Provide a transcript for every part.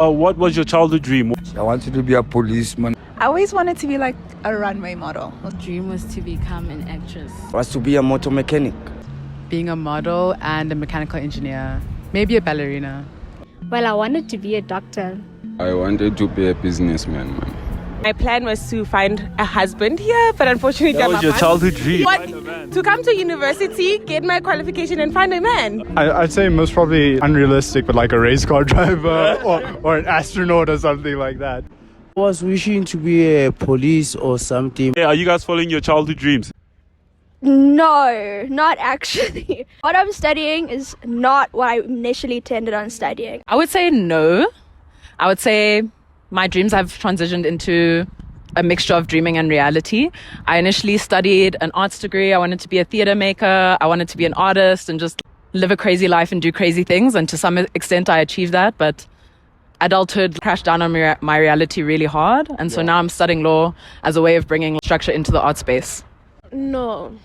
What was your childhood dream? I wanted to be a policeman. I always wanted to be like a runway model. My dream was to become an actress. Was to be a motor mechanic. Being a model and a mechanical engineer. Maybe a ballerina. Well, I wanted to be a doctor. I wanted to be a businessman, man. My plan was to find a husband here, but unfortunately, That was your childhood dream. To come to university, get my qualification, and find a man. I'd say most probably unrealistic, but like a race car driver or an astronaut or something like that. I was wishing to be a police or something. Hey, are you guys following your childhood dreams? No, not actually. What I'm studying is not what I initially intended on studying. I would say no. I would say my dreams have transitioned into a mixture of dreaming and reality. I initially studied an arts degree. I wanted to be a theater maker. I wanted to be an artist and just live a crazy life and do crazy things. And to some extent, I achieved that. But adulthood crashed down on my reality really hard. And so now I'm studying law as a way of bringing structure into the art space. No.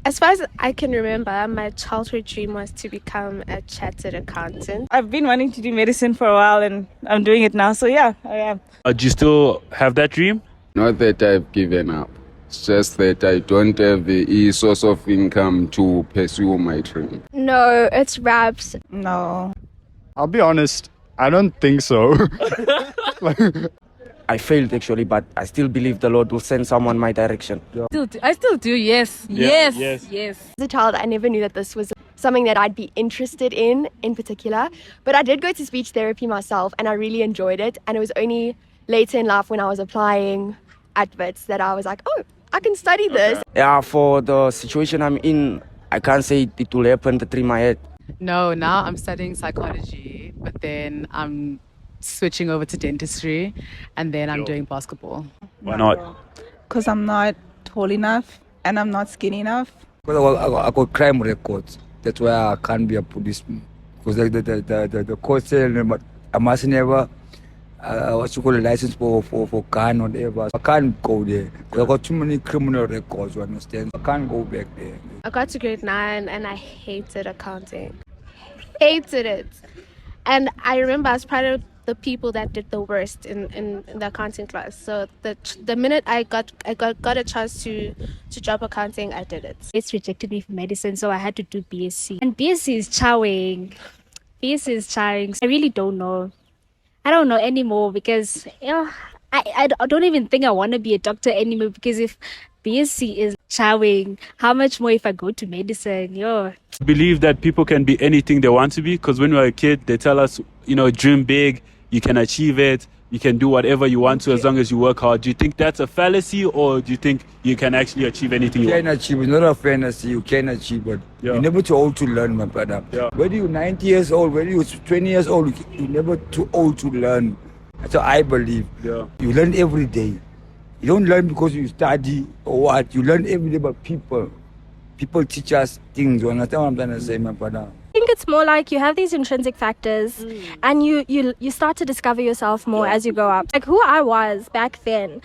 As far as I can remember, my childhood dream was to become a chartered accountant. I've been wanting to do medicine for a while, and I'm doing it now. So yeah, I am. Do you still have that dream? Not that I've given up. It's just that I don't have the source of income to pursue my dream. No, it's raps. No. I'll be honest, I don't think so. I failed actually, but I still believe the Lord will send someone my direction. I still do, yes. Yes. As a child, I never knew that this was something that I'd be interested in particular. But I did go to speech therapy myself, and I really enjoyed it. And it was only later in life when I was applying at Wits that I was like, oh, I can study this. Yeah, for the situation I'm in, I can't say it will happen to my head. No, now I'm studying psychology, but then I'm switching over to dentistry, and then I'm doing basketball. Why not? Because I'm not tall enough and I'm not skinny enough. Because I got crime records. That's why I can't be a policeman. Because the court said I must never what you call a license for gun or whatever. I can't go there. Because I got too many criminal records, you understand? I can't go back there. I got to grade 9 and I hated accounting. Hated it. And I remember I was part of the people that did the worst in the accounting class. So the minute I got a chance to drop accounting, I did it. It's rejected me for medicine, so I had to do BSc. And BSc is chowing. BSc is chowing. I really don't know. I don't know anymore because I don't even think I want to be a doctor anymore, because if BSc is chowing, how much more if I go to medicine? Believe that people can be anything they want to be, because when we were a kid, they tell us, dream big, you can achieve it, you can do whatever you want to as long as you work hard. Do you think that's a fallacy, or do you think you can actually achieve anything you want? You can achieve. It's not a fantasy. You can achieve it. You're never too old to learn, my brother. Whether you're 90 years old, whether you're 20 years old, you're never too old to learn. That's what I believe. You learn every day. You don't learn because you study or what. You learn every day about people. People teach us things. You understand what I'm trying to say, my brother? I think it's more like you have these intrinsic factors and you start to discover yourself more as you grow up. Like who I was back then,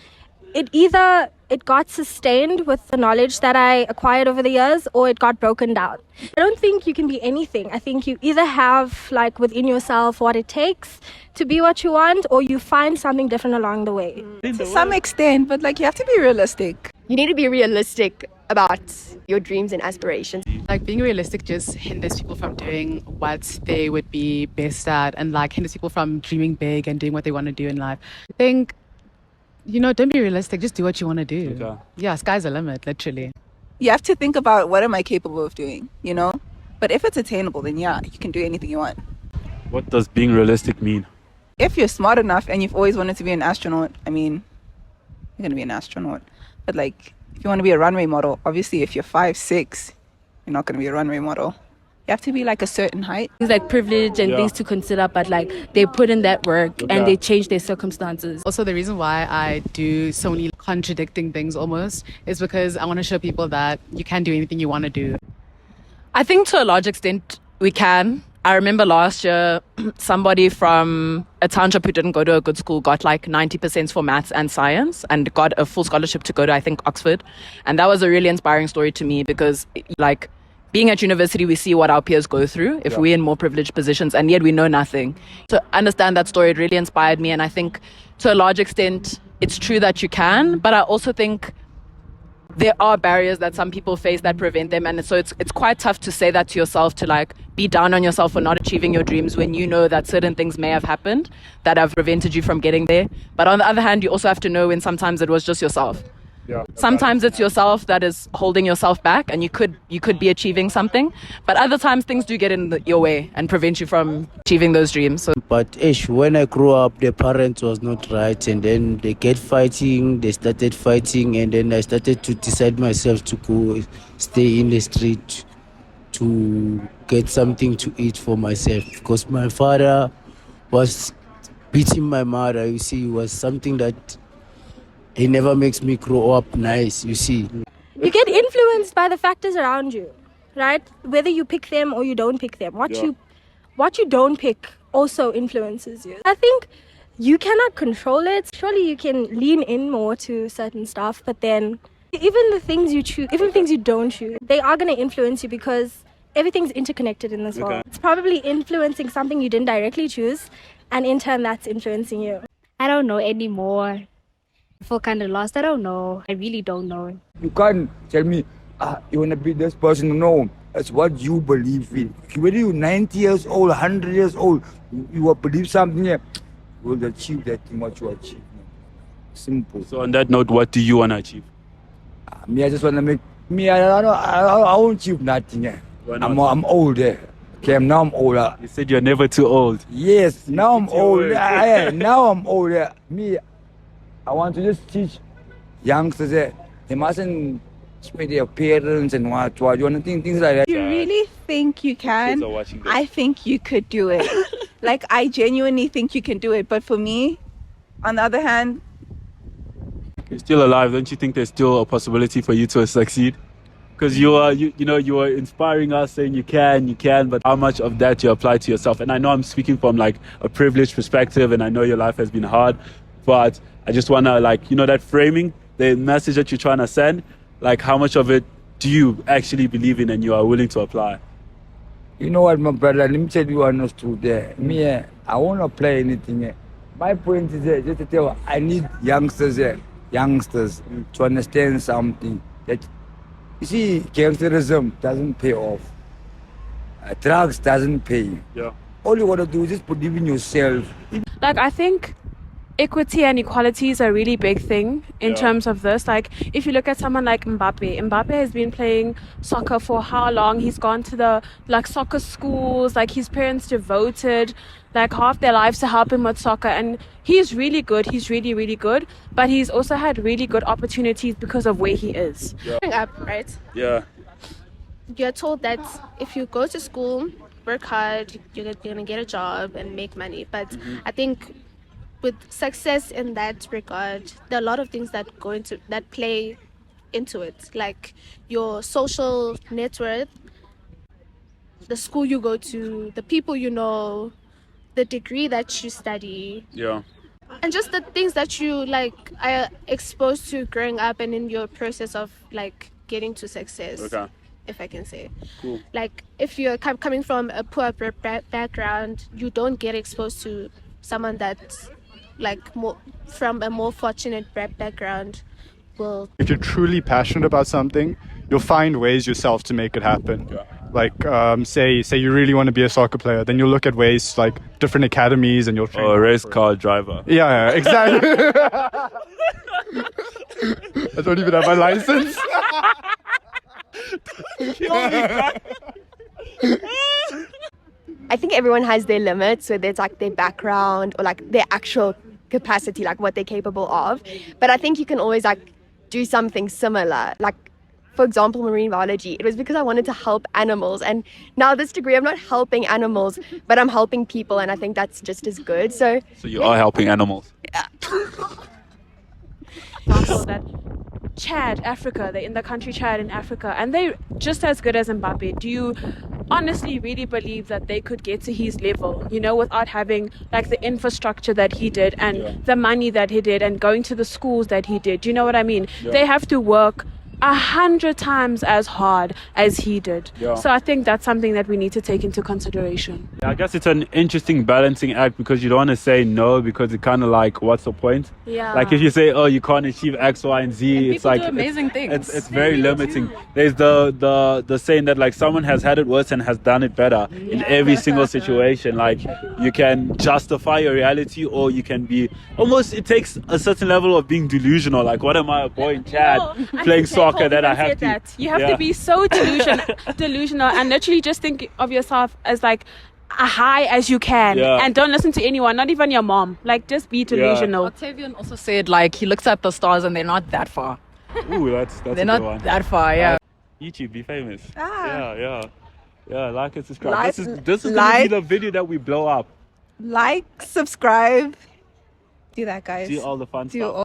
it got sustained with the knowledge that I acquired over the years, or it got broken down. I don't think you can be anything. I think you either have like within yourself what it takes to be what you want, or you find something different along the way. To some extent, but like you have to be realistic. You need to be realistic about your dreams and aspirations. Like being realistic just hinders people from doing what they would be best at, and like hinders people from dreaming big and doing what they want to do in life. I think, don't be realistic, just do what you want to do. Okay. Yeah, sky's the limit, literally. You have to think about, what am I capable of doing, But if it's attainable, then you can do anything you want. What does being realistic mean? If you're smart enough and you've always wanted to be an astronaut, you're going to be an astronaut. But like, if you want to be a runway model, obviously if you're 5'6", you're not going to be a runway model. You have to be like a certain height. It's like privilege and things to consider, but like they put in that work and they change their circumstances. Also, the reason why I do so many contradicting things almost is because I want to show people that you can do anything you want to do. I think to a large extent we can. I remember last year, somebody from a township who didn't go to a good school got like 90% for maths and science and got a full scholarship to go to, I think, Oxford. And that was a really inspiring story to me, because like being at university, we see what our peers go through if we're in more privileged positions, and yet we know nothing. To understand that story, it really inspired me. And I think to a large extent, it's true that you can, but I also think there are barriers that some people face that prevent them. And so it's quite tough to say that to yourself, to like be down on yourself for not achieving your dreams when you know that certain things may have happened that have prevented you from getting there. But on the other hand, you also have to know when sometimes it was just yourself. Yeah. Sometimes it's yourself that is holding yourself back, and you could be achieving something, but other times things do get in your way and prevent you from achieving those dreams. So. But when I grew up, the parents was not right, and then they started fighting, and then I started to decide myself to go stay in the street to get something to eat for myself, because my father was beating my mother. You see, it was something that he never makes me grow up nice, you see. You get influenced by the factors around you, right? Whether you pick them or you don't pick them. What you don't pick also influences you. I think you cannot control it. Surely you can lean in more to certain stuff, but then even the things you choose, even things you don't choose, they are going to influence you because everything's interconnected in this world. It's probably influencing something you didn't directly choose, and in turn that's influencing you. I don't know anymore. I feel kind of lost. I don't know. I really don't know. You can't tell me, you want to be this person. No, it's what you believe in. Whether you're 90 years old, 100 years old, you will believe something, you will achieve that thing what you achieve. Simple. So on that note, what do you want to achieve? I just want to make, I won't achieve nothing. I'm older. Okay, now I'm older. You said you're never too old. Yes, now I'm older. Now I'm older. I want to just teach youngsters that they mustn't spare their parents and what you want to think things like that. You really think you can? I think you could do it. Like, I genuinely think you can do it. But for me, on the other hand, you're still alive. Don't you think there's still a possibility for you to succeed? Because you are inspiring us, saying you can, but how much of that you apply to yourself? And I know I'm speaking from like a privileged perspective, and I know your life has been hard, but I just want to that framing, the message that you're trying to send, like how much of it do you actually believe in and you are willing to apply? You know what, my brother, let me tell you honestly there. I won't apply anything. My point is just to tell you, I need youngsters to understand something. That you see, gangsterism doesn't pay off. Drugs doesn't pay. Yeah. All you want to do is just believe in yourself. Like, I think equity and equality is a really big thing in terms of this. Like, if you look at someone like Mbappe has been playing soccer for how long? He's gone to the soccer schools, his parents devoted half their lives to help him with soccer, and he's really good. He's really, really good, but he's also had really good opportunities because of where he is. Growing up, right? Yeah. You're told that if you go to school, work hard, you're gonna get a job and make money. But I think with success in that regard, there are a lot of things that play into it, like your social net worth, the school you go to, the people you know, the degree that you study, and just the things that you are exposed to growing up and in your process of getting to success. Okay. If I can say. Cool. If you're coming from a poor background, you don't get exposed to someone that's from a more fortunate background. If you're truly passionate about something, you'll find ways yourself to make it happen. Say you really want to be a soccer player, then you'll look at ways different academies, and you'll train. Or a race car driver. Yeah, exactly. I don't even have my license. I think everyone has their limits, whether it's their background or their actual capacity, what they're capable of. But I think you can always do something similar. For example, marine biology. It was because I wanted to help animals, and now this degree I'm not helping animals, but I'm helping people, and I think that's just as good. So you are helping animals. Yeah. That Chad, Africa, they're in the country Chad in Africa, and they're just as good as Mbappe. Do you honestly really believe that they could get to his level, without having the infrastructure that he did and the money that he did and going to the schools that he did? Do you know what I mean? They have to work 100 times as hard as he did. Yeah. So I think that's something that we need to take into consideration. Yeah, I guess it's an interesting balancing act because you don't want to say no because it kind of like, what's the point? Yeah. Like if you say, oh, you can't achieve X, Y, and Z, And it's like do amazing things. It's very limiting. There's the saying that like someone has had it worse and has done it better in every single situation. Like you can justify your reality, or you can be almost. It takes a certain level of being delusional. Like, what am I, a boy in Chad playing soccer that I have to? You have to be so delusional and literally just think of yourself as like as high as you can, and don't listen to anyone, not even your mom. Like, just be delusional. Octavian also said like he looks at the stars and they're not that far. Ooh, that's they're a not good one. that far. Yeah. YouTube, be famous. Ah. Yeah. Like and subscribe. Like- This is gonna be the video that we blow up. Like, subscribe. Do that, guys. See all the fun Do stuff.